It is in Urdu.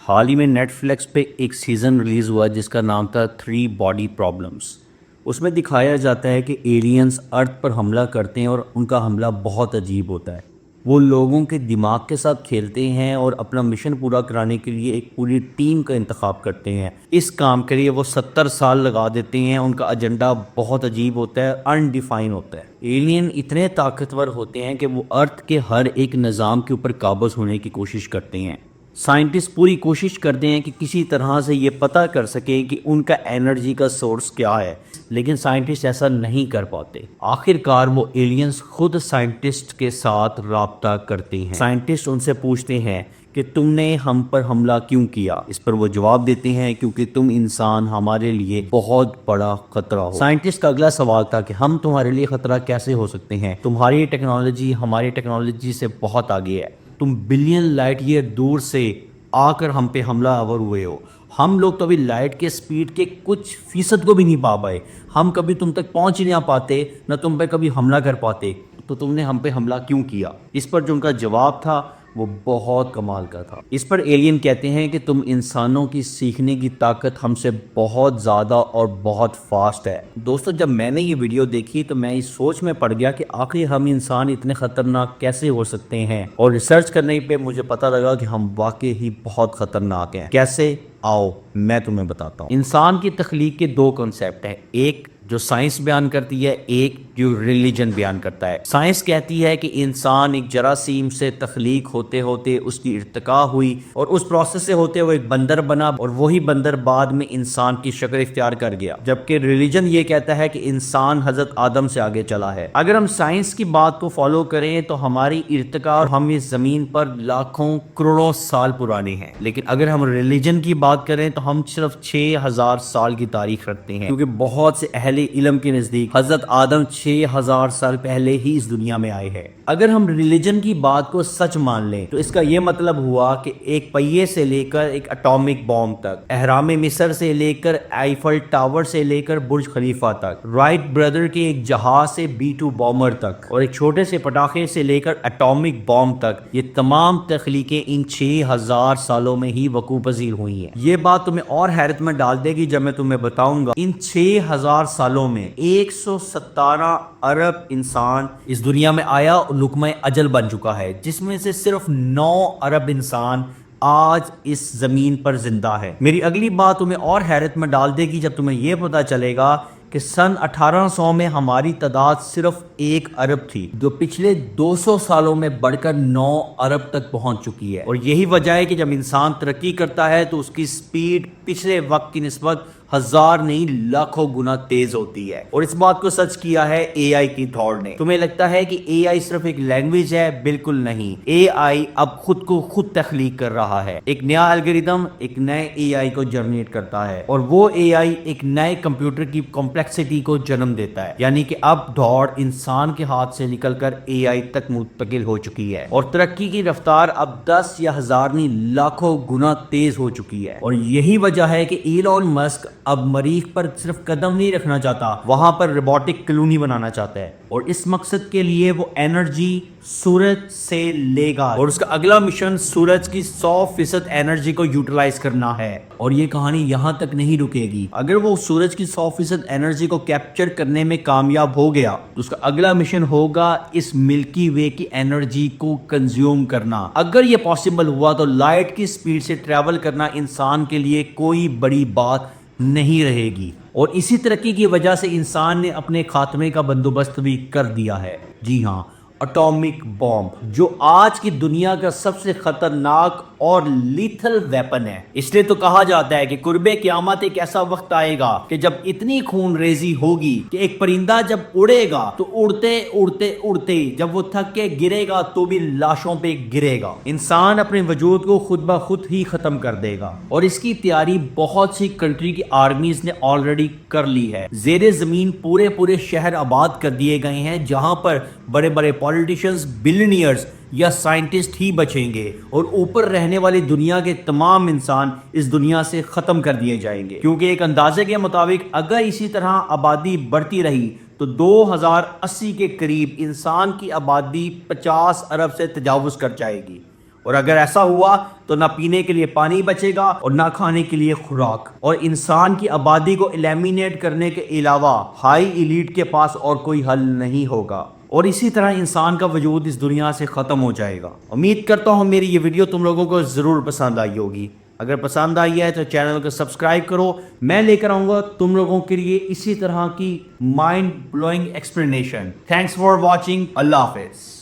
حال ہی میں نیٹ فلیکس پہ ایک سیزن ریلیز ہوا جس کا نام تھا 3 باڈی پرابلمز۔ اس میں دکھایا جاتا ہے کہ ایلینز ارتھ پر حملہ کرتے ہیں اور ان کا حملہ بہت عجیب ہوتا ہے۔ وہ لوگوں کے دماغ کے ساتھ کھیلتے ہیں اور اپنا مشن پورا کرانے کے لیے ایک پوری ٹیم کا انتخاب کرتے ہیں۔ اس کام کے لیے وہ 70 سال لگا دیتے ہیں۔ ان کا ایجنڈا بہت عجیب ہوتا ہے، انڈیفائن ہوتا ہے۔ ایلین اتنے طاقتور ہوتے ہیں کہ وہ ارتھ کے ہر ایک نظام کے اوپر قابض ہونے کی کوشش کرتے ہیں۔ سائنٹسٹ پوری کوشش کرتے ہیں کہ کسی طرح سے یہ پتہ کر سکیں کہ ان کا انرجی کا سورس کیا ہے، لیکن سائنٹسٹ ایسا نہیں کر پاتے۔ آخر کار وہ ایلینز خود سائنٹسٹ کے ساتھ رابطہ کرتے ہیں۔ سائنٹسٹ ان سے پوچھتے ہیں کہ تم نے ہم پر حملہ کیوں کیا؟ اس پر وہ جواب دیتے ہیں کیونکہ تم انسان ہمارے لیے بہت بڑا خطرہ ہو۔ سائنٹسٹ کا اگلا سوال تھا کہ ہم تمہارے لیے خطرہ کیسے ہو سکتے ہیں؟ تمہاری ٹیکنالوجی ہماری ٹیکنالوجی سے بہت آگے ہے۔ تم بلین لائٹ ایئر دور سے آ کر ہم پہ حملہ آور ہوئے ہو۔ ہم لوگ تو ابھی لائٹ کے سپیڈ کے کچھ فیصد کو بھی نہیں پا پائے۔ ہم کبھی تم تک پہنچ ہی نہیں پاتے، نہ تم پہ کبھی حملہ کر پاتے، تو تم نے ہم پہ حملہ کیوں کیا؟ اس پر جو ان کا جواب تھا وہ بہت کمال کا تھا۔ اس پر ایلین کہتے ہیں کہ تم انسانوں کی سیکھنے کی طاقت ہم سے بہت زیادہ اور بہت فاسٹ ہے۔ دوستو، جب میں نے یہ ویڈیو دیکھی تو میں اس سوچ میں پڑ گیا کہ آخر ہم انسان اتنے خطرناک کیسے ہو سکتے ہیں، اور ریسرچ کرنے پہ مجھے پتہ لگا کہ ہم واقعی ہی بہت خطرناک ہیں۔ کیسے؟ آؤ میں تمہیں بتاتا ہوں۔ انسان کی تخلیق کے 2 کنسیپٹ ہیں، ایک جو سائنس بیان کرتی ہے، ایک جو ریلیجن بیان کرتا ہے۔ سائنس کہتی ہے کہ انسان ایک جراثیم سے تخلیق ہوتے ہوتے اس کی ارتقاء ہوئی اور اس پروسیس سے ہوتے ہوئے ایک بندر بنا، اور وہی بندر بعد میں انسان کی شکل اختیار کر گیا، جبکہ ریلیجن یہ کہتا ہے کہ انسان حضرت آدم سے آگے چلا ہے۔ اگر ہم سائنس کی بات کو فالو کریں تو ہماری ارتقاء اور ہم اس زمین پر لاکھوں کروڑوں سال پرانے ہیں، لیکن اگر ہم ریلیجن کی بات کریں تو ہم صرف 6000 سال کی تاریخ رکھتے ہیں، کیونکہ بہت سے اہل علم کے نزدیک حضرت آدم 6000 سال پہلے ہی اس دنیا میں آئے ہیں۔ اگر ہم ریلیجن کی بات کو سچ مان لیں تو اس کا یہ مطلب ہوا کہ ایک پہیے سے لے کر ایک اٹامک بام تک، اہرام مصر سے لے کر آئیفل ٹاور سے لے کر برج خلیفہ تک، رائٹ بردر کے ایک جہاز سے B-2 بامر تک، اور ایک چھوٹے سے پٹاخے سے لے کر اٹامک بام تک، یہ تمام تخلیقیں ان 6000 سالوں میں ہی وقوع پذیر ہوئی ہیں۔ یہ بات تمہیں اور حیرت میں ڈال دے گی جب میں تمہیں بتاؤں گا ان 6000 سالوں میں 117 ارب انسان اس دنیا میں آیا اور لقمہ اجل بن چکا ہے، جس میں سے صرف 9 ارب انسان آج اس زمین پر زندہ ہے۔ میری اگلی بات تمہیں اور حیرت میں ڈال دے گی جب تمہیں یہ پتا چلے گا کہ سن 1800 میں ہماری تعداد صرف 1 ارب تھی، جو پچھلے 200 سالوں میں بڑھ کر 9 ارب تک پہنچ چکی ہے۔ اور یہی وجہ ہے کہ جب انسان ترقی کرتا ہے تو اس کی سپیڈ پچھلے وقت کی نسبت 1000 نہیں لاکھوں گنا تیز ہوتی ہے، اور اس بات کو سچ کیا ہے اے آئی کی تھور نے۔ تمہیں لگتا ہے کہ اے آئی صرف ایک لینگویج ہے؟ بالکل نہیں، اے آئی اب خود کو خود تخلیق کر رہا ہے۔ ایک نیا الگوریتم ایک نئے اے آئی کو جنریٹ کرتا ہے، اور وہ اے آئی ایک نئے کمپیوٹر کی کمپلیکسٹی کو جنم دیتا ہے، یعنی کہ اب دوڑ انسان کے ہاتھ سے نکل کر اے آئی تک منتقل ہو چکی ہے، اور ترقی کی رفتار اب 10 یا 1000 نہیں لاکھوں گنا تیز ہو چکی ہے۔ اور یہی وجہ ہے کہ ایلون مسک اب مریخ پر صرف قدم نہیں رکھنا چاہتا، وہاں پر روبوٹک کالونی بنانا چاہتا ہے، اور اس مقصد کے لیے وہ انرجی سورج سے لے گا، اور اس کا اگلا مشن سورج کی 100% انرجی کو یوٹیلائز کرنا ہے۔ اور یہ کہانی یہاں تک نہیں رکے گی۔ اگر وہ سورج کی 100% انرجی کو کیپچر کرنے میں کامیاب ہو گیا تو اس کا اگلا مشن ہوگا اس ملکی وے کی انرجی کو کنزیوم کرنا۔ اگر یہ پاسبل ہوا تو لائٹ کی سپیڈ سے ٹریول کرنا انسان کے لیے کوئی بڑی بات نہیں رہے گی، اور اسی ترقی کی وجہ سے انسان نے اپنے خاتمے کا بندوبست بھی کر دیا ہے۔ جی ہاں، اٹامک بام، جو آج کی دنیا کا سب سے خطرناک اور لیتھل ویپن ہے۔ اس لیے تو کہا جاتا ہے کہ قرب قیامت ایک ایسا وقت آئے گا کہ جب اتنی خون ریزی ہوگی کہ ایک پرندہ جب اڑے گا تو اڑتے اڑتے اڑتے جب وہ تھک کے گرے گا تو بھی لاشوں پہ گرے گا۔ انسان اپنے وجود کو خود بخود ہی ختم کر دے گا، اور اس کی تیاری بہت سی کنٹری کی آرمیز نے آلریڈی کر لی ہے۔ زیر زمین پورے شہر آباد کر دیے گئے ہیں جہاں پر بڑے بڑے پولیٹیشنز، بلینئرز یا سائنٹسٹ ہی بچیں گے، اور اوپر رہنے والی دنیا کے تمام انسان اس دنیا سے ختم کر دیے جائیں گے، کیونکہ ایک اندازے کے مطابق اگر اسی طرح آبادی بڑھتی رہی تو 2080 کے قریب انسان کی آبادی 50 ارب سے تجاوز کر جائے گی، اور اگر ایسا ہوا تو نہ پینے کے لیے پانی بچے گا اور نہ کھانے کے لیے خوراک، اور انسان کی آبادی کو ایلیمینیٹ کرنے کے علاوہ ہائی ایلیٹ کے پاس اور کوئی حل نہیں ہوگا، اور اسی طرح انسان کا وجود اس دنیا سے ختم ہو جائے گا۔ امید کرتا ہوں میری یہ ویڈیو تم لوگوں کو ضرور پسند آئی ہوگی۔ اگر پسند آئی ہے تو چینل کو سبسکرائب کرو، میں لے کر آؤں گا تم لوگوں کے لیے اسی طرح کی mind blowing explanation. Thanks for watching, اللہ حافظ۔